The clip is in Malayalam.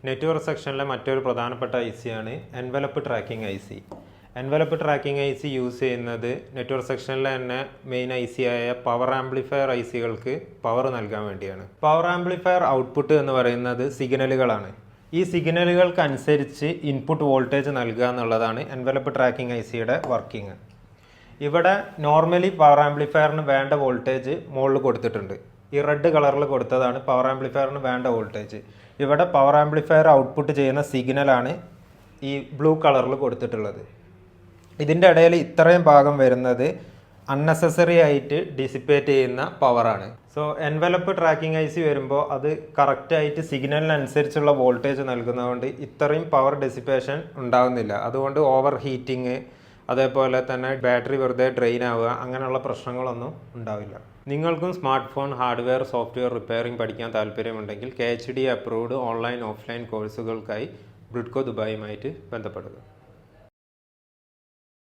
നെറ്റ്വർക്ക് സെക്ഷനിലെ മറ്റൊരു പ്രധാനപ്പെട്ട IC ആണ് envelope tracking IC. Envelope tracking IC use ചെയ്യുന്നത് നെറ്റ്വർക്ക് സെക്ഷനിലെ തന്നെ മെയിൻ IC ആയ പവർ ആംപ്ലിഫയർ ICകൾക്ക് പവർ നൽകാൻ വേണ്ടിയാണ്. പവർ ആംപ്ലിഫയർ ഔട്ട്പുട്ട് എന്ന് പറയുന്നത് സിഗ്നലുകളാണ്. ഈ സിഗ്നലുകൾക്ക് അനുസരിച്ച് ഇൻപുട്ട് വോൾട്ടേജ് നൽകുക എന്നുള്ളതാണ് എൻവലപ്പ് ട്രാക്കിംഗ് ICയുടെ വർക്കിംഗ്. ഇവിടെ നോർമലി പവർ ആംപ്ലിഫയറിന് വേണ്ട വോൾട്ടേജ് മുകളിൽ കൊടുത്തിട്ടുണ്ട്. ഈ റെഡ് കളറിൽ കൊടുത്തതാണ് പവർ ആംപ്ലിഫയറിന് വേണ്ട വോൾട്ടേജ്. ഇവിടെ പവർ ആംപ്ലിഫയർ ഔട്ട്പുട്ട് ചെയ്യുന്ന സിഗ്നലാണ് ഈ ബ്ലൂ കളറിൽ കൊടുത്തിട്ടുള്ളത്. ഇതിൻ്റെ ഇടയിൽ ഇത്രയും ഭാഗം വരുന്നത് അൺനെസസറി ആയിട്ട് ഡിസിപ്പേറ്റ് ചെയ്യുന്ന പവറാണ്. സോ എൻവലപ്പ് ട്രാക്കിംഗ് IC വരുമ്പോൾ അത് കറക്റ്റായിട്ട് സിഗ്നലിനനുസരിച്ചുള്ള വോൾട്ടേജ് നൽകുന്നതുകൊണ്ട് ഇത്രയും പവർ ഡിസിപ്പേഷൻ ഉണ്ടാകുന്നില്ല. അതുകൊണ്ട് ഓവർ ഹീറ്റിങ്, അതേപോലെ തന്നെ ബാറ്ററി വെറുതെ ഡ്രെയിൻ ആവുക, അങ്ങനെയുള്ള പ്രശ്നങ്ങളൊന്നും ഉണ്ടാവില്ല. നിങ്ങൾക്കും smart phone hardware software repairing പഠിക്കാൻ താല്പര്യമുണ്ടെങ്കിൽ KHD അപ്രൂവ്ഡ് ഓൺലൈൻ ഓഫ്ലൈൻ കോഴ്സുകൾക്കായി ബ്രിഡ്കോ ദുബായുമായിട്ട് ബന്ധപ്പെടുക.